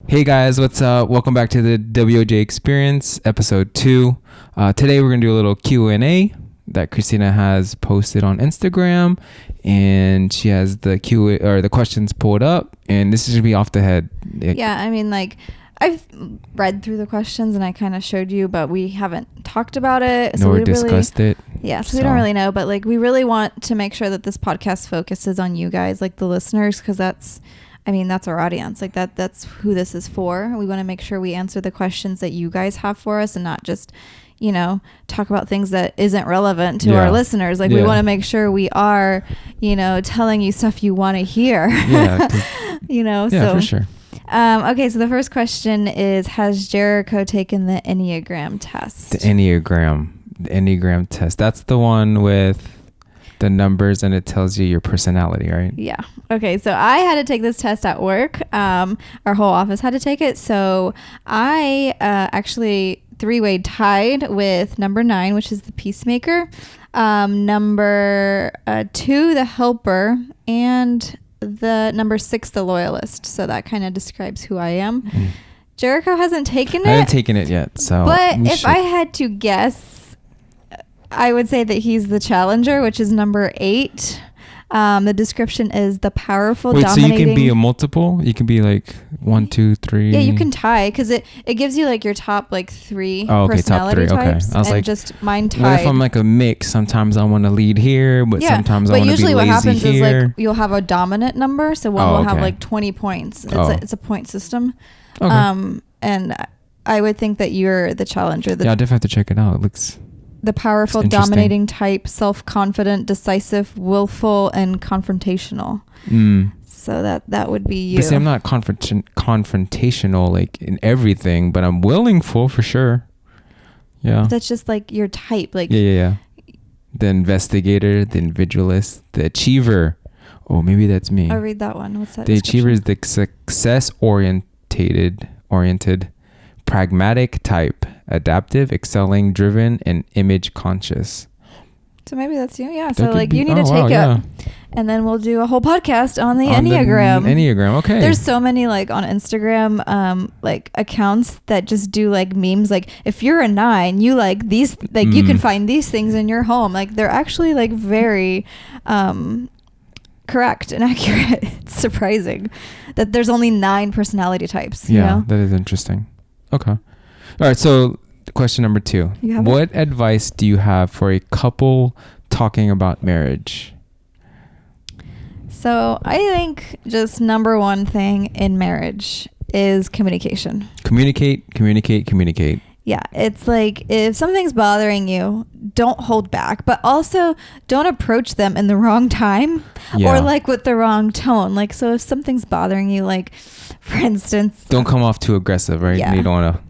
Hey guys, what's up? Welcome back to the Woj Experience, episode 2. Today we're going to do a little Q&A that Christina has posted on Instagram, and she has the the questions pulled up, and this is going to be off the head. Yeah, I mean, like, I've read through the questions and I kind of showed you, but we haven't talked about it. Nor discussed it. Yeah, so we don't really know, but like we really want to make sure that this podcast focuses on you guys, like the listeners, because that's our audience. Like that's who this is for. We want to make sure we answer the questions that you guys have for us and not just, talk about things that isn't relevant to our listeners. Like we want to make sure we are, telling you stuff you want to hear. Yeah. So for sure. Okay, so the first question is, has Jerico taken the enneagram test? The enneagram test. That's the one with the numbers and it tells you your personality, right? Yeah. Okay, so I had to take this test at work. Our whole office had to take it. So I actually three-way tied with number 9, which is the peacemaker, number 2, the helper, and the number 6, the loyalist. So that kind of describes who I am. Jerico hasn't taken it. I haven't taken it yet. But if I had to guess, I would say that he's the challenger, which is number 8. The description is the powerful, dominating. So you can be a multiple? You can be like 1, 2, 3. Yeah, you can tie because it gives you like your top like 3 top 3. personality types. Okay. I was like, just mine tied. What if I'm like a mix? Sometimes I want to lead here, but sometimes I want to be lazy here. But usually what happens is like you'll have a dominant number, so one will have like 20 points. It's a point system. Okay. And I would think that you're the challenger. I'll definitely have to check it out. It looks the powerful, dominating type, self-confident, decisive, willful, and confrontational. So that would be you. But see, I'm not confrontational like in everything, but I'm willing for sure. Yeah. That's just like your type. Like yeah. The investigator, the individualist, the achiever. Oh, maybe that's me. I'll read that one. What's that? The achiever is the success-oriented, pragmatic type, adaptive, excelling, driven, and image conscious. So maybe that's you. Yeah. So like you need to take it. And then we'll do a whole podcast on the enneagram. Enneagram. Okay. There's so many like on Instagram like accounts that just do like memes. Like if you're a 9, you like these, like you can find these things in your home. Like they're actually like very correct and accurate. It's surprising that there's only 9 personality types. Yeah, you know? That is interesting. Okay. All right. So question number 2. What advice do you have for a couple talking about marriage? So I think just number 1 thing in marriage is communication. Communicate. Yeah. It's like if something's bothering you, don't hold back, but also don't approach them in the wrong time or like with the wrong tone. Like, so if something's bothering you, like for instance, don't come off too aggressive, right? Yeah. You don't want to.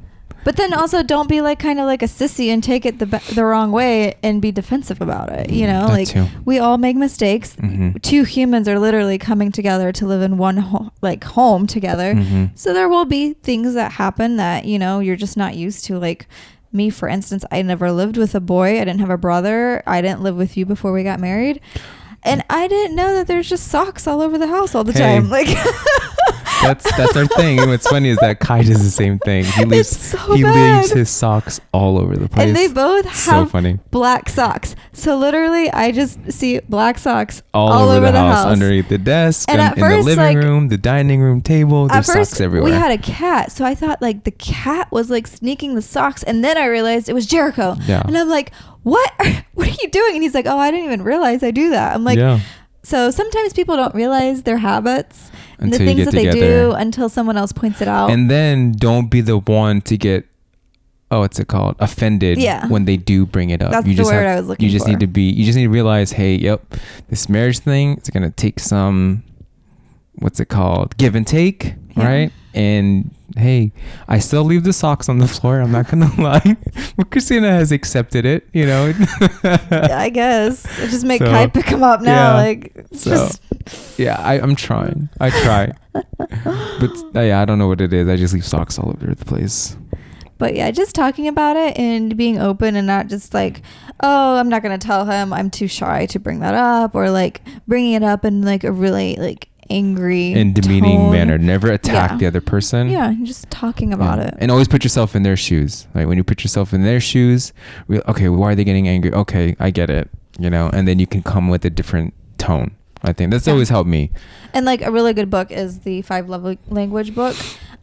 But then also don't be like kind of like a sissy and take it the wrong way and be defensive about it. That like too. We all make mistakes. 2 humans are literally coming together to live in one home together. So there will be things that happen that, you're just not used to. Like me, for instance, I never lived with a boy. I didn't have a brother. I didn't live with you before we got married. And I didn't know that there's just socks all over the house all the time. Like that's our thing. And what's funny is that Kai does the same thing. He leaves his socks all over the place. And they both have black socks. So literally I just see black socks all over the house. Underneath the desk, and in the living room, the dining room table. There's socks everywhere. We had a cat, so I thought like the cat was like sneaking the socks, and then I realized it was Jerico. Yeah. And I'm like, what are you doing? And he's like, oh, I didn't even realize I do that. I'm like, so sometimes people don't realize their habits and the things that they do until someone else points it out. And then don't be the one to get, offended when they do bring it up. That's the word I was looking for. You just need to realize, hey, this marriage thing, it's going to take some, give and take, right? And hey, I still leave the socks on the floor. I'm not gonna lie, but Christina has accepted it. I guess I just make Kai pick him up now. I'm trying. I try, but I don't know what it is. I just leave socks all over the place. But yeah, just talking about it and being open and not just like, oh, I'm not gonna tell him. I'm too shy to bring that up, or like bringing it up in like a really like angry and demeaning tone. manner. Never attack the other person. Yeah, just talking about it. And always put yourself in their shoes. Like when you put yourself in their shoes, okay, why are they getting angry? Okay, I get it. And then you can come with a different tone. I think that's always helped me. And like a really good book is the 5 Love Language book.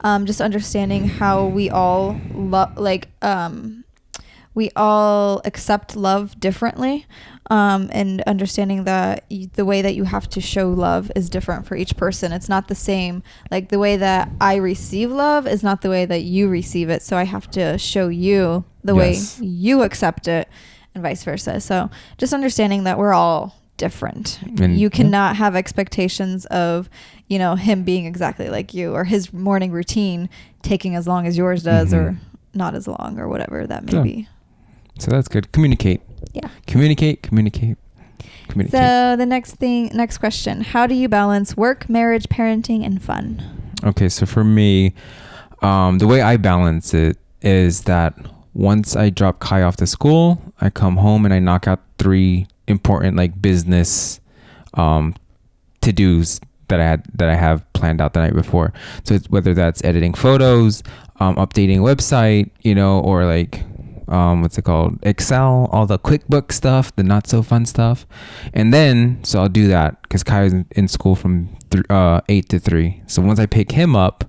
Just understanding how we all we all accept love differently, and understanding that the way that you have to show love is different for each person. It's not the same. Like the way that I receive love is not the way that you receive it. So I have to show you the way you accept it, and vice versa. So just understanding that we're all different, and you cannot have expectations of him being exactly like you, or his morning routine taking as long as yours does, or not as long, or whatever that may be. So that's good. Communicate. Communicate. So the next question, how do you balance work, marriage, parenting, and fun? Okay, so for me, the way I balance it is that once I drop Kai off to school, I come home and I knock out 3 important like business to-dos that I have planned out the night before. So it's whether that's editing photos, updating website, or like what's it called, Excel, all the QuickBooks stuff, the not so fun stuff. And then so I'll do that because Kai is in school from 8 to 3. So once I pick him up,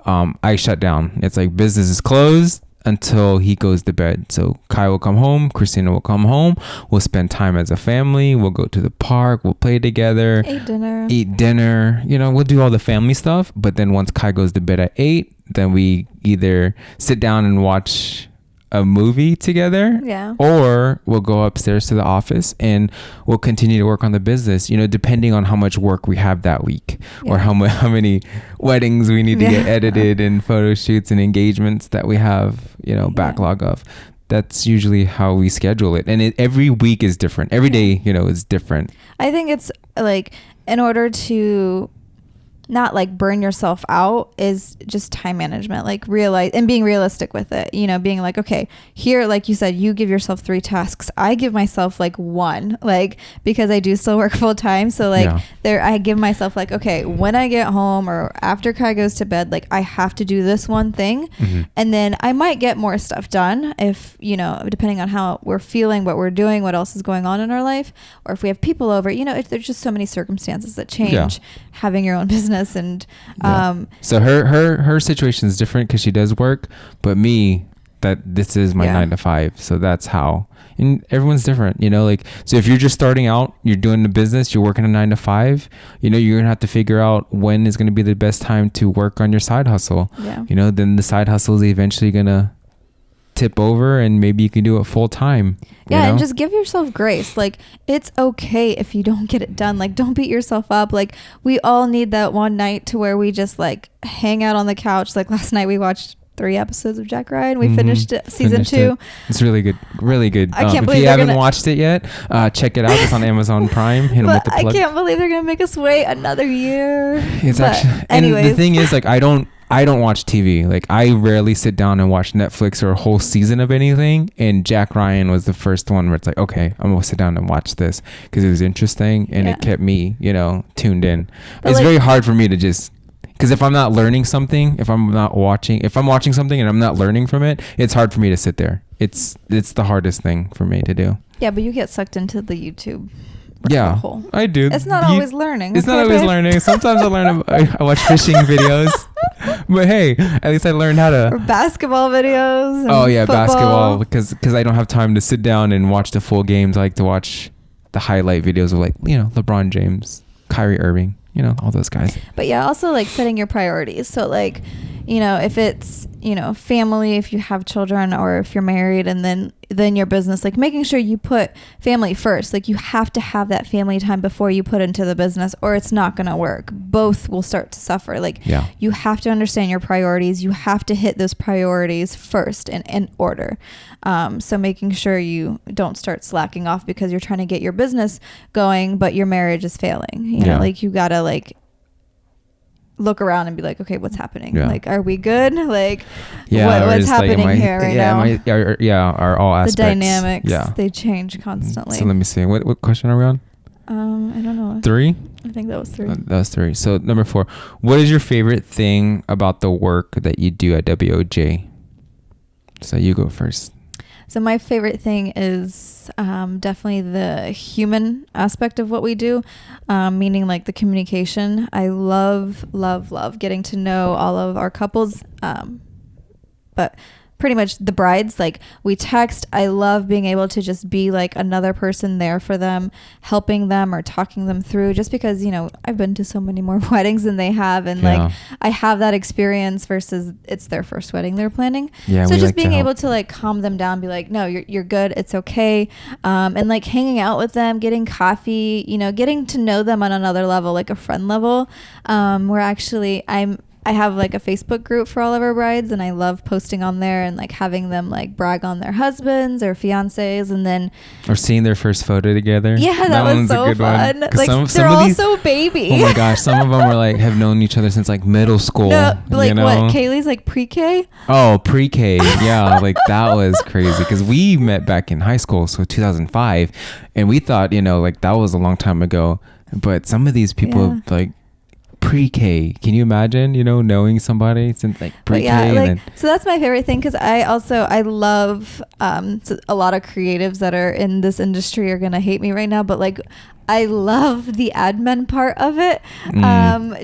I shut down. It's like business is closed until he goes to bed. So Kai will come home, Christina will come home, we'll spend time as a family, we'll go to the park, we'll play together, eat dinner, we'll do all the family stuff. But then once Kai goes to bed at 8, then we either sit down and watch a movie together, or we'll go upstairs to the office and we'll continue to work on the business, depending on how much work we have that week, or how many weddings we need to get edited, and photo shoots and engagements that we have, backlog of. That's usually how we schedule it. And every week is different. Every day, is different. I think it's like, in order to not like burn yourself out, is just time management, like realize and being realistic with it, being like, okay, here, like you said, you give yourself 3 tasks. I give myself like 1, like, because I do still work full time. So like I give myself like, okay, when I get home or after Kai goes to bed, like I have to do this one thing. And then I might get more stuff done if, depending on how we're feeling, what we're doing, what else is going on in our life, or if we have people over, there's just so many circumstances that change having your own business. And so her situation is different because she does work, but me, that this is my 9 to 5, so that's how. And everyone's different, like, so if you're just starting out, you're doing the business, you're working a 9 to 5, you're gonna have to figure out when is gonna be the best time to work on your side hustle. Then the side hustle is eventually gonna tip over and maybe you can do it full time. And just give yourself grace. Like, it's okay if you don't get it done. Like, don't beat yourself up. Like, we all need that one night to where we just like hang out on the couch. Like last night we watched 3 episodes of Jack Ryan. We finished it, season 2. It's really good. I can't believe if you haven't watched it yet, check it out. It's on Amazon Prime. Hit 'em with the plug. I can't believe they're gonna make us wait another year. Anyways. And the thing is, like, I don't watch TV. Like, I rarely sit down and watch Netflix or a whole season of anything. And Jack Ryan was the first one where it's like, okay, I'm gonna sit down and watch this because it was interesting and it kept me, tuned in. But it's very hard for me to just, because if I'm not learning something, if I'm watching something and I'm not learning from it, it's hard for me to sit there. It's the hardest thing for me to do. Yeah, but you get sucked into the YouTube. I do. It's not always learning. It's not always learning. Sometimes I watch fishing videos, but hey, at least I learned how to. Or basketball videos. Basketball, because I don't have time to sit down and watch the full games. I like to watch the highlight videos of, like, LeBron James, Kyrie Irving, all those guys. But also like setting your priorities. So like, if it's, family, if you have children, or if you're married, and then your business, like making sure you put family first. Like, you have to have that family time before you put into the business, or it's not going to work. Both will start to suffer. Like, you have to understand your priorities. You have to hit those priorities first in order. So making sure you don't start slacking off because you're trying to get your business going, but your marriage is failing. You know, like, you got to like look around and be like, okay, what's happening? Like, are we good? Like, what's happening here right now? Are all aspects. The dynamics, they change constantly. So let me see. What question are we on? I don't know. 3? I think that was 3. That was 3. So number 4, what is your favorite thing about the work that you do at WOJ? So you go first. So my favorite thing is definitely the human aspect of what we do, meaning like the communication. I love getting to know all of our couples, but pretty much the brides, like we text. I love being able to just be like another person there for them, helping them or talking them through, just because, you know, I've been to so many more weddings than they have. And like, I have that experience versus it's their first wedding they're planning. Yeah, so just like being able to like calm them down, be like, no, you're good. It's okay. And like hanging out with them, getting coffee, you know, getting to know them on another level, like a friend level. Where actually I have like a Facebook group for all of our brides, and I love posting on there and like having them like brag on their husbands or fiancés, and then or seeing their first photo together. Yeah, that was so fun. Like they're all so baby. Oh my gosh, some of them were like have known each other since like middle school. No, like you know? What? Kaylee's like pre-K. Oh, pre-K. Yeah, like that was crazy because we met back in high school, so 2005, and we thought, you know, like that was a long time ago. But some of these people like pre-K. Can you imagine, you know, knowing somebody since like pre-K? Yeah, like, so that's my favorite thing, because I love so a lot of creatives that are in this industry are gonna hate me right now, but like I love the admin part of it.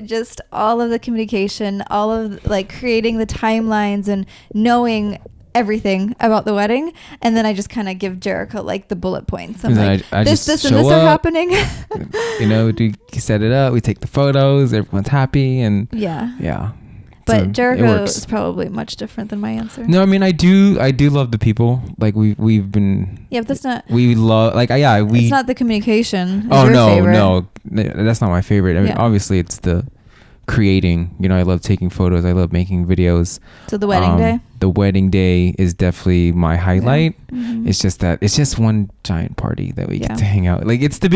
Just all of the communication, all of like creating the timelines and knowing everything about the wedding, and then I just kind of give Jericho like the bullet points. I'm like, this and this are happening. You know, we set it up, we take the photos, everyone's happy, and yeah. But so Jericho is probably much different than my answer. No, I mean I do love the people. Like we've been. Yeah, but that's not. We love like It's not the communication. Oh no, that's not my favorite. I mean, obviously it's the creating. You know, I love taking photos. I love making videos. So the wedding day. The wedding day is definitely my highlight. It's just that it's just one giant party that we get to hang out. Like it's the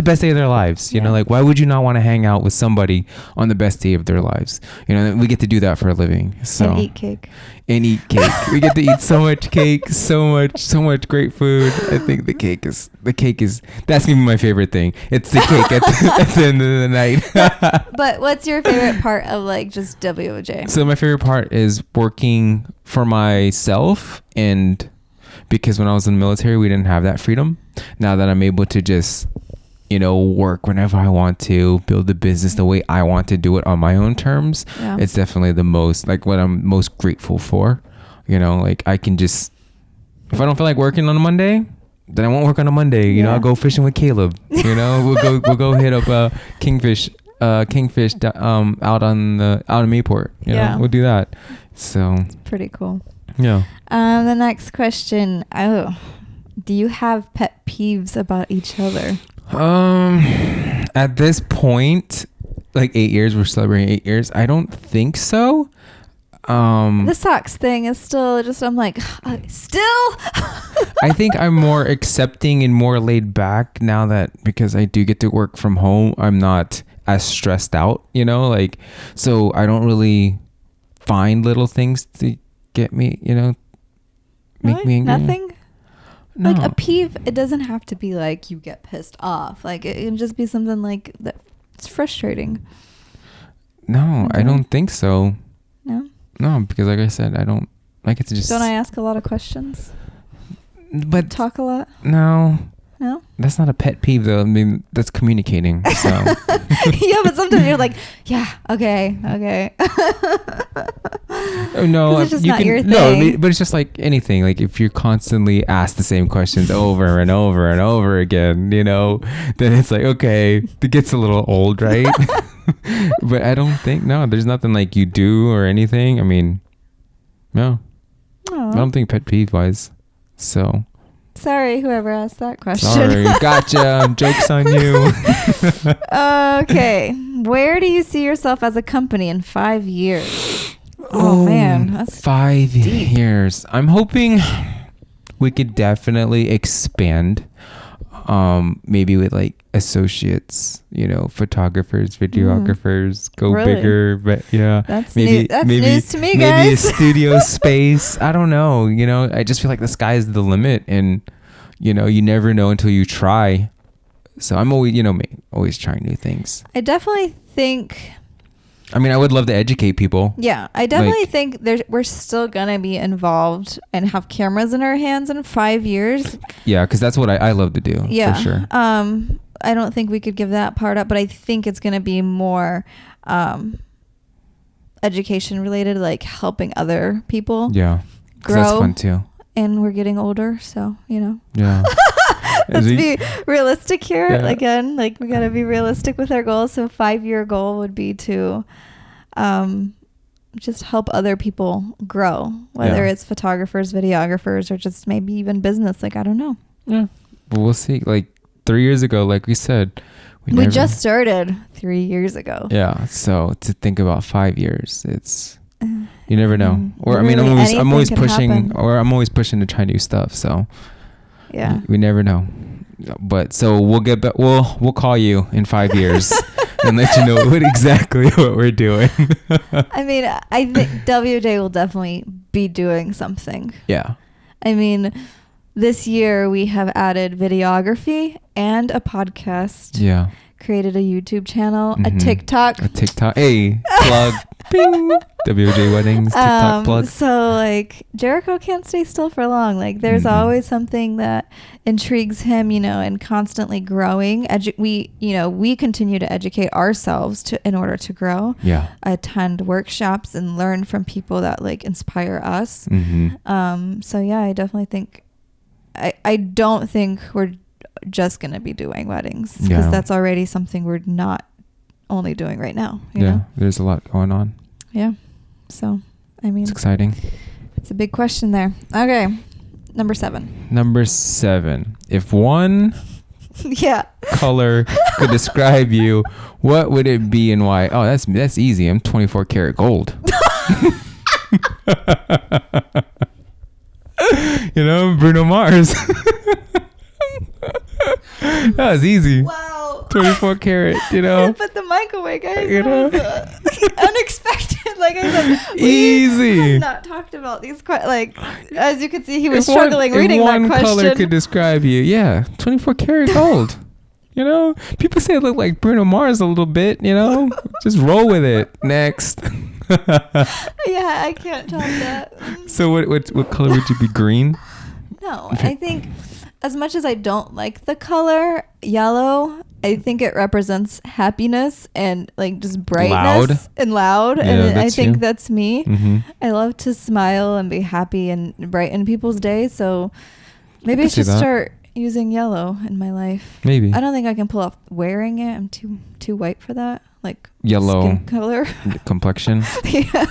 best day of their lives. You know, like why would you not want to hang out with somebody on the best day of their lives? You know, we get to do that for a living. So and eat cake. We get to eat so much cake, so much great food. I think the cake is that's gonna be my favorite thing. It's the cake at the end of the night. But what's your favorite part of like just WOJ? So my favorite part is working for myself, and because when I was in the military we didn't have that freedom. Now that I'm able to just, you know, work whenever I want to, build the business the way I want to do it on my own terms, it's definitely the most like what I'm most grateful for. You know, like I can just, if I don't feel like working on a Monday, then I won't work on a Monday. You know, I'll go fishing with Caleb. You know, we'll go hit up kingfish out in Mayport. You know, we'll do that. So it's pretty cool. Yeah. The next question. Do you have pet peeves about each other? At this point, like 8 years, we're celebrating 8 years. I don't think so. The socks thing is still just, I'm like, still? I think I'm more accepting and more laid back now that, because I do get to work from home, I'm not as stressed out, you know, like, so I don't really find little things to get me, you know, make me angry. Nothing? No. Like a peeve, it doesn't have to be like you get pissed off. Like it can just be something like that. It's frustrating. No, I don't think so. No, because like I said, I don't like it to just. Don't I ask a lot of questions? But talk a lot? No, that's not a pet peeve though. I mean, that's communicating. So yeah, but sometimes you're like, yeah, okay. Oh, no, it's just not your thing. No, but it's just like anything. Like if you're constantly asked the same questions over and over and over again, you know, then it's like, okay, it gets a little old, right? But I don't think there's nothing like you do or anything. I mean, no. Aww. I don't think pet peeve wise. So sorry, whoever asked that question. Sorry, gotcha. Joke's on you. Okay. Where do you see yourself as a company in 5 years? Oh man, that's 5 years. I'm hoping we could definitely expand. Maybe with like associates, you know, photographers, videographers, go bigger. But yeah, that's maybe news to me, guys. Maybe a studio space. I don't know. You know, I just feel like the sky is the limit, and you know, you never know until you try. So I'm always, me, always trying new things. I definitely think... I mean, I would love to educate people. Yeah, I definitely think we're still going to be involved and have cameras in our hands in 5 years. Yeah, because that's what I love to do, for sure. I don't think we could give that part up, but I think it's going to be more education related, like helping other people grow. That's fun too. And we're getting older, so, Yeah. Let's be realistic here. Yeah. Again, like we got to be realistic with our goals. So 5-year goal would be to just help other people grow, whether it's photographers, videographers, or just maybe even business. Like, I don't know. Yeah. But we'll see. Like 3 years ago, like we said, we just started 3 years ago. Yeah. So to think about 5 years, it's, you never know. Or, I mean, I'm always pushing, I'm always pushing to try new stuff. So yeah, we never know. But so we'll get back. We'll call you in 5 years and let you know exactly what we're doing. I mean, I think WJ will definitely be doing something. Yeah. I mean, this year we have added videography and a podcast. Yeah. Created a YouTube channel, a TikTok. Hey, plug. Bing. WJ Weddings, TikTok plug. So like Jericho can't stay still for long. Like there's always something that intrigues him, and constantly growing. We continue to educate ourselves in order to grow. Yeah. Attend workshops and learn from people that like inspire us. So yeah, I definitely think I don't think we're just gonna be doing weddings because that's already something we're not only doing right now. You know? There's a lot going on. Yeah. So, I mean, it's exciting. It's a big question there. Okay. Number 7. If one color could describe you, what would it be and why? Oh, that's easy. I'm 24 karat gold. Bruno Mars. That was easy. Wow. 24 karat, Put the mic away, guys. Unexpected. Like I said, easy. We have not talked about these as you can see, he was struggling reading that question. One color could describe you. Yeah, 24 karat gold. People say I look like Bruno Mars a little bit, Just roll with it. Next. Yeah, I can't top that. So what color would you be? Green? No, I think as much as I don't like the color yellow, I think it represents happiness and like just brightness and loud. Yeah, and I think that's me. I love to smile and be happy and brighten people's days. So maybe I should start using yellow in my life. Maybe. I don't think I can pull off wearing it. I'm too white for that. Like yellow skin color. Complexion. Yeah.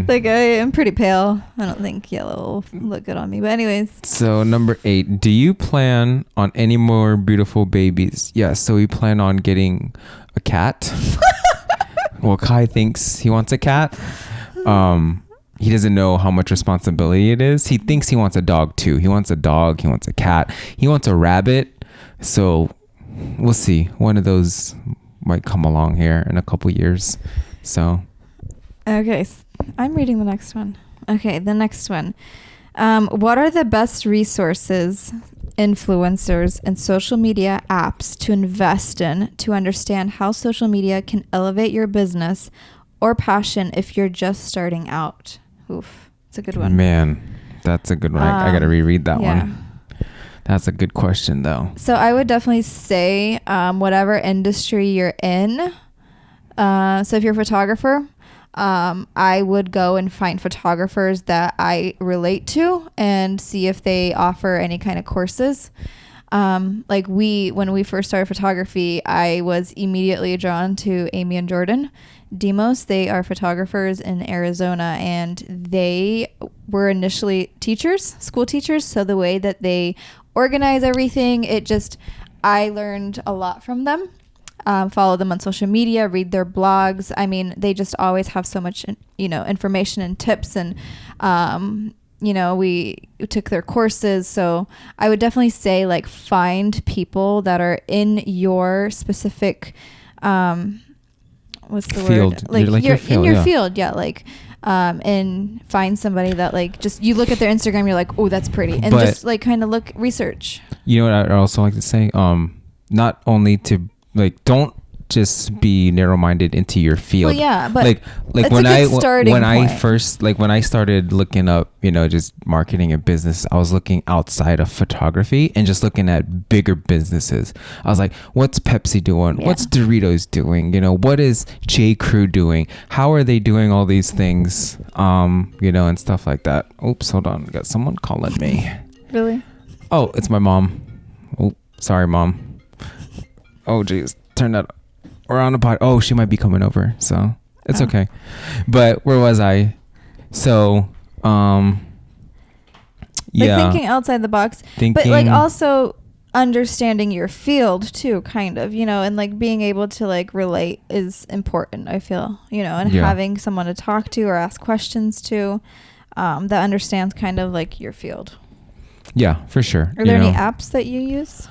Like I am pretty pale. I don't think yellow will look good on me. But anyways. So number 8, do you plan on any more beautiful babies? Yes. So we plan on getting a cat. Well, Kai thinks he wants a cat. He doesn't know how much responsibility it is. He thinks he wants a dog too. He wants a dog. He wants a cat. He wants a rabbit. So we'll see. One of those might come along here in a couple years. So. Okay. I'm reading the next one. Okay. The next one. What are the best resources, influencers, and social media apps to invest in to understand how social media can elevate your business or passion if you're just starting out? Oof. It's a good one. Man, that's a good one. I got to reread that one. That's a good question, though. So I would definitely say whatever industry you're in. So if you're a photographer, I would go and find photographers that I relate to and see if they offer any kind of courses. When we first started photography, I was immediately drawn to Amy and Jordan Demos. They are photographers in Arizona, and they were initially school teachers. So the way that they organize everything, I learned a lot from them. Follow them on social media, read their blogs. I mean, they just always have so much, information and tips, and we took their courses. So I would definitely say find people that are in your specific, what's the field. word? You're in your field. Yeah. And find somebody that just, you look at their Instagram, you're like, oh, that's pretty. And just kind of research. You know what I'd also like to say? not only to like, don't just be narrow-minded into your field. Well, yeah, but like when I started looking up, just marketing and business, I was looking outside of photography and just looking at bigger businesses. I was like, what's Pepsi doing? Yeah. What's Doritos doing? What is J. Crew doing? How are they doing all these things? And stuff like that. Oops, hold on. Got someone calling me. Really? Oh, it's my mom. Oh, sorry, Mom. Oh, geez. Turn that. We're on a pod. Oh, she might be coming over, so it's okay. But where was I? So, thinking outside the box, but like also understanding your field too, kind of, and like being able to like relate is important, I feel, and having someone to talk to or ask questions to, that understands kind of like your field. Yeah, for sure. Are there any apps that you use?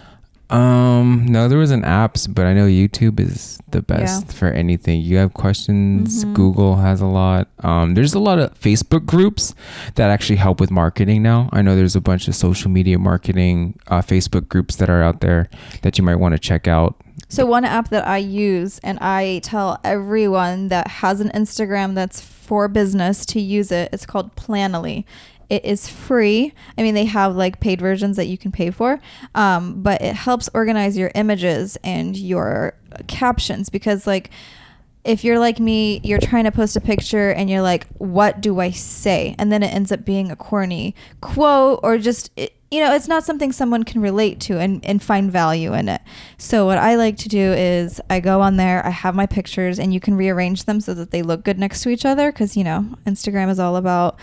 No, there wasn't apps, but I know YouTube is the best for anything. You have questions, Google has a lot. There's a lot of Facebook groups that actually help with marketing now. I know there's a bunch of social media marketing Facebook groups that are out there that you might want to check out. So one app that I use, and I tell everyone that has an Instagram that's for business to use it, it's called Planoly. It is free. I mean, they have like paid versions that you can pay for, but it helps organize your images and your captions, because like if you're like me, you're trying to post a picture and you're like, what do I say? And then it ends up being a corny quote, or just, it's not something someone can relate to and find value in it. So what I like to do is I go on there, I have my pictures, and you can rearrange them so that they look good next to each other, because, Instagram is all about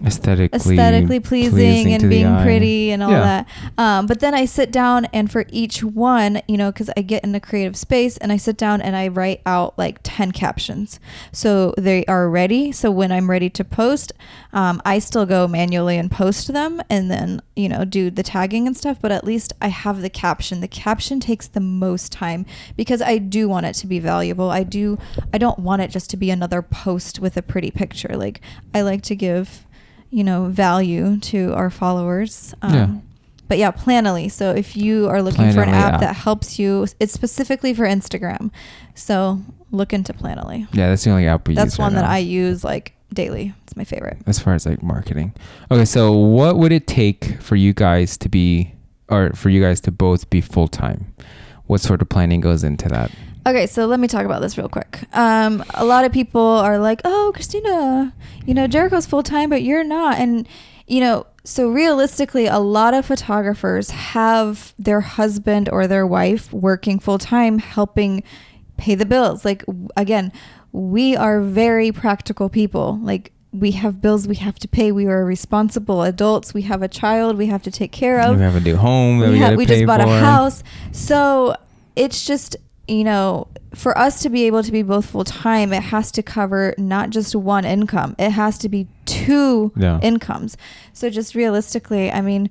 aesthetically pleasing and being pretty and all that. But then I sit down, and for each one, because I get in a creative space, and I sit down and I write out like 10 captions. So they are ready. So when I'm ready to post, I still go manually and post them, and then, do the tagging and stuff, but at least I have the caption. The caption takes the most time because I do want it to be valuable. I don't want it just to be another post with a pretty picture. Like, I like to give, value to our followers. But yeah, Planoly. So if you are looking for an app that helps you, it's specifically for Instagram. So look into Planoly. Yeah, that's the only app we use. That's one that I use like daily. It's my favorite. As far as like marketing. Okay, so what would it take for you guys to both be full-time? What sort of planning goes into that? Okay, so let me talk about this real quick. A lot of people are like, oh, Christina, Jericho's full-time, but you're not. And, so realistically, a lot of photographers have their husband or their wife working full-time, helping pay the bills. Like, again, we are very practical people. Like, we have bills we have to pay. We are responsible adults. We have a child we have to take care of. We have a new home that we just bought a house. So it's just, for us to be able to be both full time, it has to cover not just one income. It has to be two incomes. So just realistically, I mean,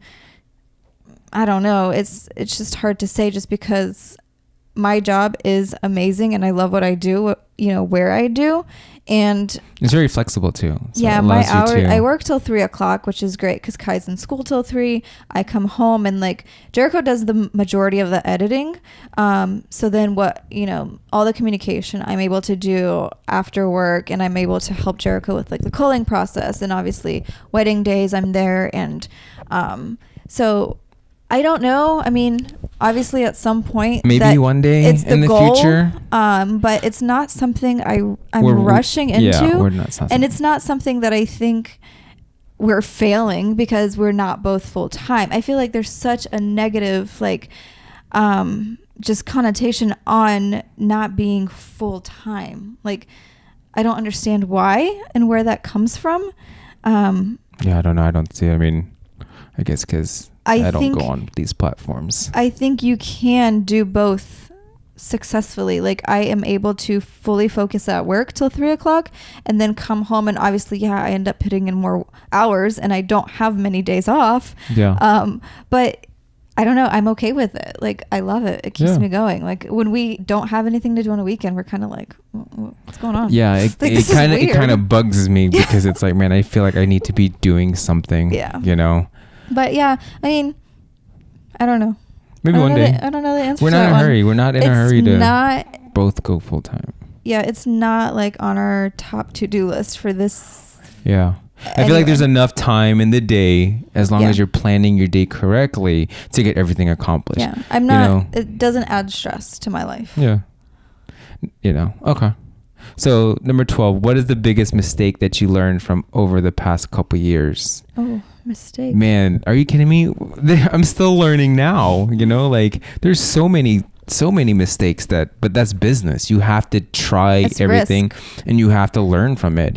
I don't know. It's just hard to say, just because my job is amazing and I love what I do, where I do. And it's very flexible too. So yeah, my hours, I work till 3:00, which is great because Kai's in school till 3. I come home, and like Jericho does the majority of the editing. So then all the communication I'm able to do after work, and I'm able to help Jericho with like the culling process, and obviously wedding days I'm there. And so I don't know. I mean, obviously at some point, maybe one day it's in the future. But it's not something I'm rushing into. Yeah, we're not. And it's not something that I think we're failing because we're not both full time. I feel like there's such a negative, like, just connotation on not being full time. Like, I don't understand why and where that comes from. Yeah, I don't know. I don't see it. I mean, I guess because I don't go on these platforms. I think you can do both successfully. Like, I am able to fully focus at work till 3:00 and then come home, and obviously, I end up putting in more hours and I don't have many days off. Yeah. But I don't know. I'm okay with it. Like, I love it. It keeps me going. Like, when we don't have anything to do on a weekend, we're kind of like, what's going on? Yeah. It kind of bugs me because it's like, man, I feel like I need to be doing something. Yeah. But yeah, I mean, I don't know. Maybe one day. I don't know the answer. We're to not that in a one. hurry. We're not in a hurry to both go full time. Yeah, it's not like on our top to-do list for this. Yeah. I feel like there's enough time in the day as long as you're planning your day correctly to get everything accomplished. Yeah. I'm not, it doesn't add stress to my life. Yeah. Okay. So number 12, what is the biggest mistake that you learned from over the past couple years? Oh, mistake. Man, are you kidding me? I'm still learning now, like there's so many mistakes but that's business. You have to try everything and you have to learn from it,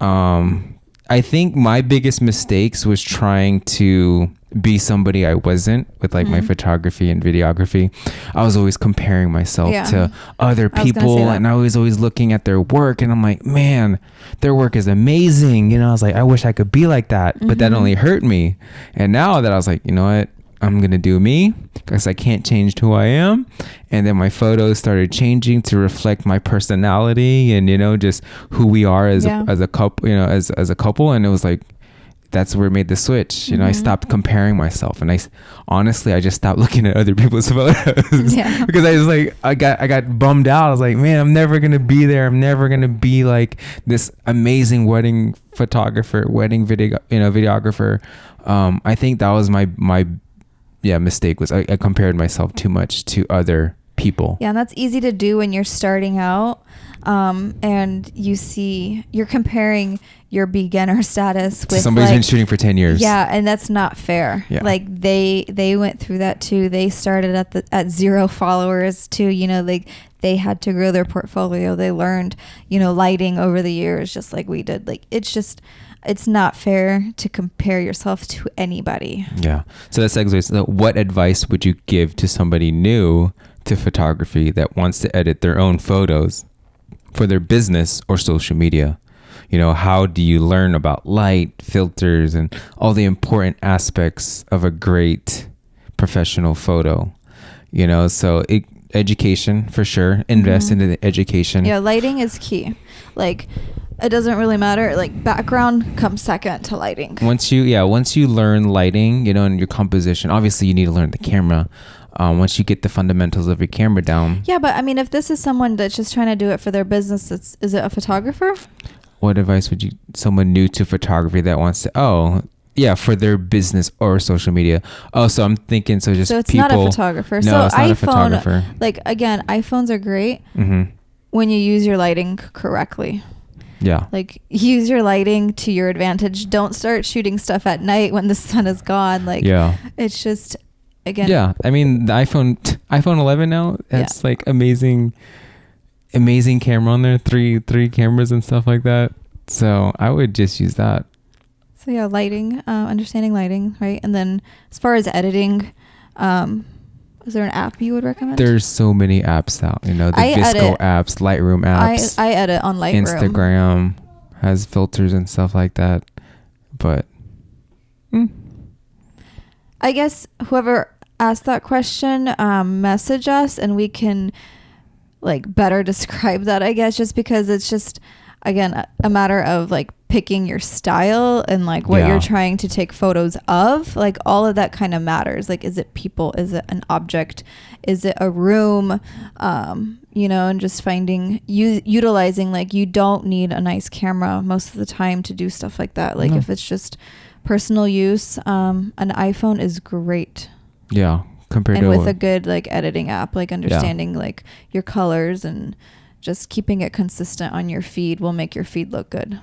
I think my biggest mistakes was trying to be somebody I wasn't with like my photography and videography. I was always comparing myself to other people and I was always looking at their work and I'm like, man, their work is amazing. I was like, I wish I could be like that, but that only hurt me. And now that I was like, you know what? I'm going to do me because I can't change who I am. And then my photos started changing to reflect my personality and, just who we are as a couple, as a couple. And it was like, that's where it made the switch. I stopped comparing myself and I just stopped looking at other people's photos because I was like, I got bummed out. I was like, man, I'm never going to be there. I'm never going to be like this amazing wedding photographer, wedding videographer. I think that was my mistake was I compared myself too much to other people. Yeah, and that's easy to do when you're starting out, and you're comparing your beginner status with somebody's been shooting for 10 years. Yeah, and that's not fair. Yeah. Like they went through that too. They started at 0 followers too. They had to grow their portfolio. They learned, lighting over the years, just like we did. Like it's not fair to compare yourself to anybody. Yeah. So that segues. So what advice would you give to somebody new to photography that wants to edit their own photos for their business or social media? How do you learn about light, filters, and all the important aspects of a great professional photo? So education for sure. Invest into the education. Yeah, lighting is key. Like, it doesn't really matter. Like, background comes second to lighting. Once you learn lighting, and your composition, obviously you need to learn the camera. Once you get the fundamentals of your camera down. Yeah, but I mean, if this is someone that's just trying to do it for their business, is it a photographer? What advice would you, someone new to photography that wants to, for their business or social media. Oh, so I'm thinking, so it's people, not a photographer. No, so it's not a photographer. Like, again, iPhones are great when you use your lighting correctly. Yeah. Like, use your lighting to your advantage. Don't start shooting stuff at night when the sun is gone. Like, it's just, again. Yeah. I mean, the iPhone 11 now, that's like amazing camera on there. Three cameras and stuff like that. So I would just use that. So yeah, lighting, understanding lighting, right? And then as far as editing, is there an app you would recommend? There's so many apps out, the Visco apps, Lightroom apps. I edit on Lightroom. Instagram has filters and stuff like that. But I guess whoever asked that question, message us and we can like better describe that, I guess, just because it's just, again, a matter of like picking your style and like what you're trying to take photos of. Like, all of that kind of matters. Like, is it people? Is it an object? Is it a room? And just utilizing, like, you don't need a nice camera most of the time to do stuff like that. Like, if it's just personal use, an iPhone is great. Yeah. And with a good like editing app, like understanding like your colors and just keeping it consistent on your feed will make your feed look good.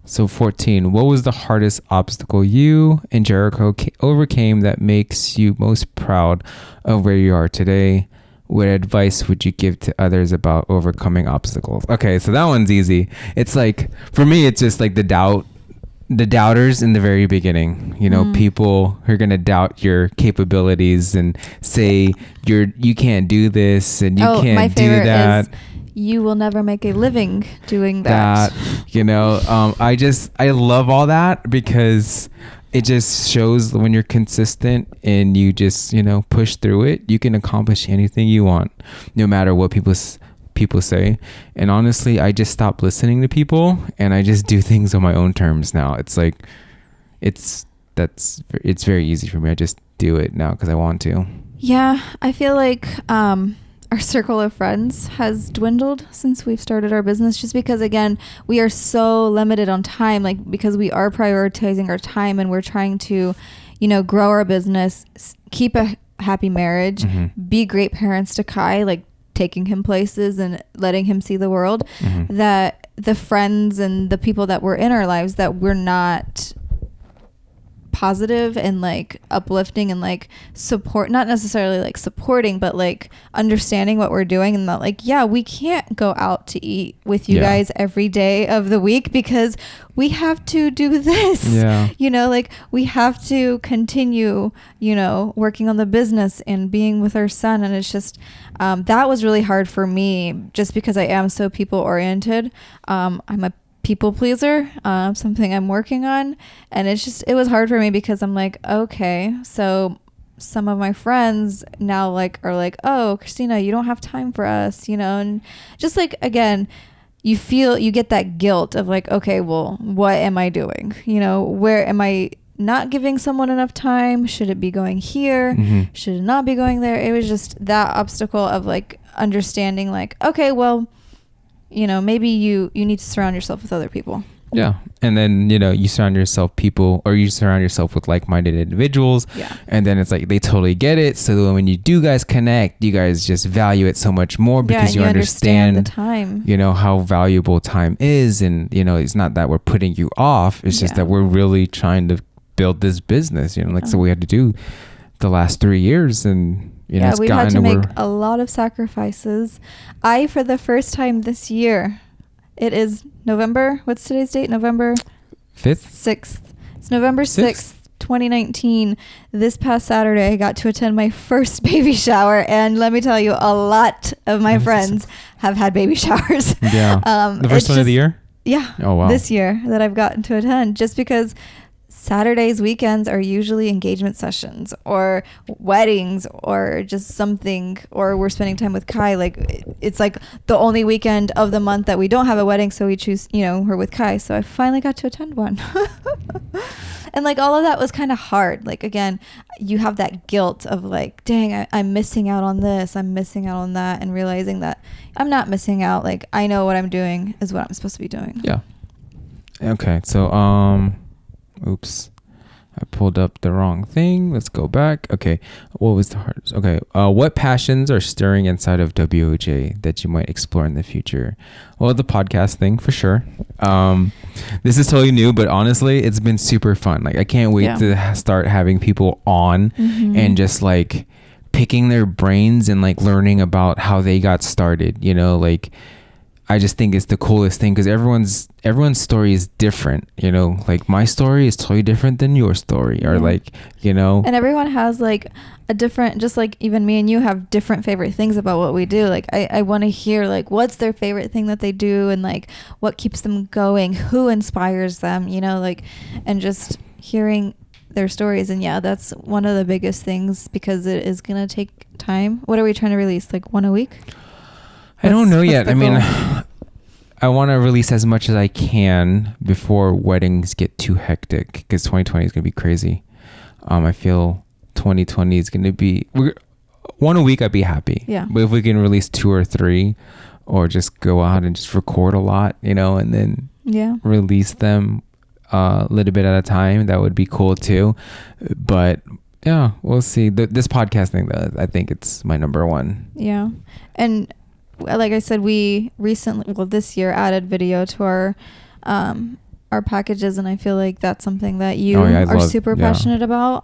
So 14, what was the hardest obstacle you and Jerico overcame that makes you most proud of where you are today? What advice would you give to others about overcoming obstacles? Okay, so that one's easy. It's like, for me, it's just like the doubters in the very beginning, people who are going to doubt your capabilities and say you can't do this and you can't do that. Is you will never make a living doing that. I love all that because it just shows when you're consistent and you just, push through it, you can accomplish anything you want, no matter what people say. And honestly, I just stopped listening to people and I just do things on my own terms now. It's like, it's very easy for me. I just do it now because I want to. Yeah, I feel like our circle of friends has dwindled since we've started our business, just because, again, we are so limited on time, like because we are prioritizing our time and we're trying to, grow our business, keep a happy marriage, be great parents to Kai, like taking him places and letting him see the world, that the friends and the people that were in our lives that we're not positive and like uplifting and like support, not necessarily like supporting, but like understanding what we're doing, and that like, yeah, we can't go out to eat with you guys every day of the week because we have to do this. Like we have to continue working on the business and being with our son, and it's just that was really hard for me just because I am so people oriented. I'm a people pleaser, something I'm working on, and it was hard for me because I'm like, okay, so some of my friends now are like, oh, Christina, you don't have time for us, and just like, again, you get that guilt of like, okay, well, what am I doing? Where am I not giving someone enough time? Should it be going here? Should it not be going there? It was just that obstacle of like understanding like, okay, well, maybe you need to surround yourself with other people. Yeah. And then, you surround yourself with like-minded individuals. Yeah. And then it's like, they totally get it. So when you do guys connect, you guys just value it so much more because you understand the time, how valuable time is. And, it's not that we're putting you off. It's just that we're really trying to build this business, so we had to do the last 3 years, and we've had to make a lot of sacrifices. For the first time this year, it is November. What's today's date? November 5th? 6th. It's November 6th, 2019. This past Saturday, I got to attend my first baby shower. And let me tell you, a lot of my friends have had baby showers. Yeah. The first one of the year? Yeah. Oh, wow. This year that I've gotten to attend, just because Saturdays, weekends are usually engagement sessions or weddings or just something, or we're spending time with Kai. Like it's like the only weekend of the month that we don't have a wedding, so we choose, we're with Kai. So I finally got to attend one. And like all of that was kind of hard. Like, again, you have that guilt of like, dang, I'm missing out on this, I'm missing out on that, and realizing that I'm not missing out. Like, I know what I'm doing is what I'm supposed to be doing. Yeah. Okay. So, oops, I pulled up the wrong thing. Let's go back. Okay. What was the hardest? Okay. What passions are stirring inside of WOJ that you might explore in the future? Well, the podcast thing for sure. This is totally new, but honestly, it's been super fun. Like, I can't wait to start having people on and just like picking their brains and like learning about how they got started, like, I just think it's the coolest thing because everyone's story is different, like my story is totally different than your story, or like, and everyone has like a different, just like even me and you have different favorite things about what we do. Like I want to hear like what's their favorite thing that they do, and like what keeps them going, who inspires them, like, and just hearing their stories. And that's one of the biggest things because it is going to take time. What are we trying to release? Like one a week? I don't know yet. I mean, I want to release as much as I can before weddings get too hectic, because 2020 is going to be crazy. I feel 2020 is going to be one a week. I'd be happy. Yeah. But if we can release 2 or 3, or just go out and just record a lot, and then release them a little bit at a time, that would be cool too. But yeah, we'll see. This podcast thing, though, I think it's my number one. Yeah. And like I said, we recently, this year, added video to our packages, and I feel like that's something that you are super passionate about.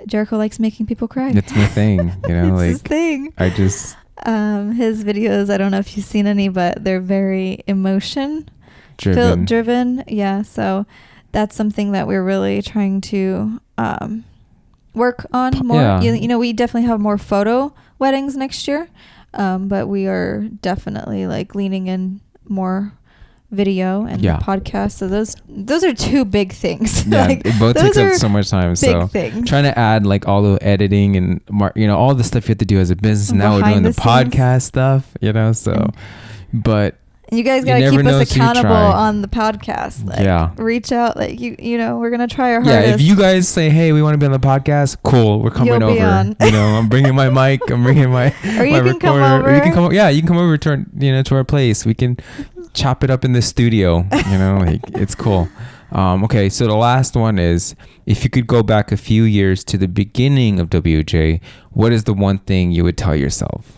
Jericho likes making people cry. It's my thing, it's like his thing. I just his videos, I don't know if you've seen any, but they're very emotion driven. Yeah, so that's something that we're really trying to work on more. Yeah. We definitely have more photo weddings next year. But we are definitely like leaning in more video and podcast. So those are 2 big things. Yeah, like, it both takes up so much time. So things. Trying to add like all the editing and all the stuff you have to do as a business. And now we're doing the podcast stuff. So, but And you guys gotta keep us accountable on the podcast. Like, reach out. Like you know, we're gonna try our hardest. Yeah, if you guys say, "Hey, we want to be on the podcast," cool, we're coming over. You know, I'm bringing my mic. I'm bringing my or you my can recorder. come over. Or you can come. Yeah, you can come over to to our place. We can chop it up in the studio. You know, like it's cool. Okay, so the last one is, if you could go back a few years to the beginning of WJ, what is the one thing you would tell yourself?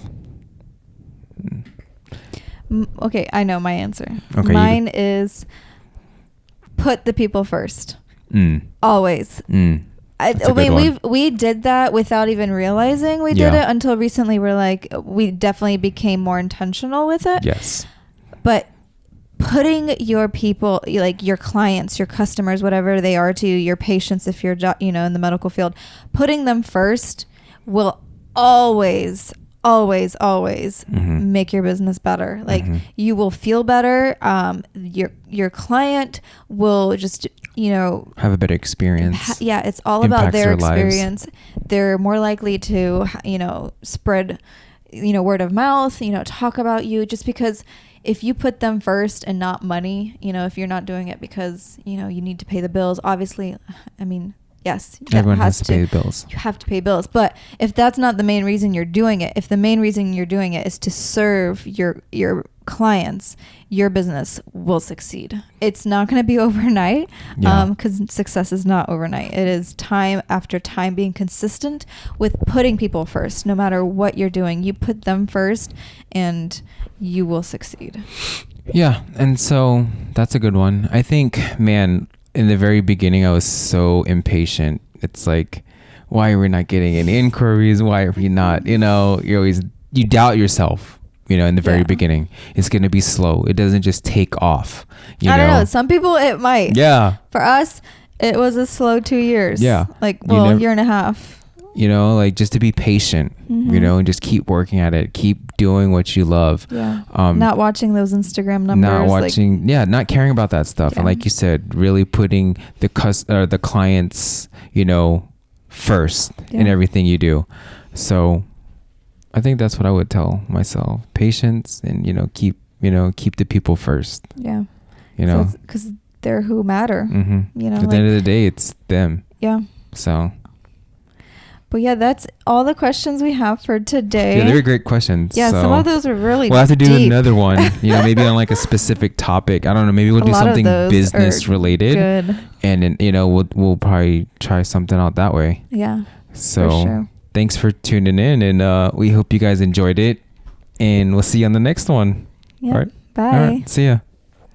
Okay, I know my answer. Okay, mine is put the people first. Always. I mean, we did that without even realizing we did it until recently. We definitely became more intentional with it. Yes. But putting your people, like your clients, your customers, whatever they are to you, your patients, if you're in the medical field, putting them first will always make your business better. Like you will feel better. Your client will just have a better experience. It's all about their experience. They're more likely to spread word of mouth, talk about you, just because if you put them first and not money, if you're not doing it because you need to pay the bills, obviously, I mean, yes, everyone has to pay bills. You have to pay bills. But if that's not the main reason you're doing it, if the main reason you're doing it is to serve your clients, your business will succeed. It's not going to be overnight, because success is not overnight. It is time after time being consistent with putting people first. No matter what you're doing, you put them first and you will succeed. Yeah. And so that's a good one. I think, man, in the very beginning, I was so impatient. It's like, why are we not getting any inquiries? Why are we not, you doubt yourself, in the very beginning. It's going to be slow. It doesn't just take off. I don't know. Some people it might. Yeah. For us, it was a slow 2 years. Yeah. Year and a half. Just to be patient, and just keep working at it. Keep doing what you love. Yeah. Not watching those Instagram numbers. Not caring about that stuff. Yeah. And like you said, really putting the clients, first in everything you do. So I think that's what I would tell myself. Patience and, keep the people first. Yeah. Because they're who matter. At the end of the day, it's them. Yeah. So. But yeah, that's all the questions we have for today. Yeah, they were great questions. Yeah, some of those are really We'll have to do another one, maybe on like a specific topic. I don't know, maybe we'll do something business related. Good. And then, we'll probably try something out that way. Yeah. So for sure. Thanks for tuning in, and we hope you guys enjoyed it, and we'll see you on the next one. Yeah. All right. Bye. All right. See ya.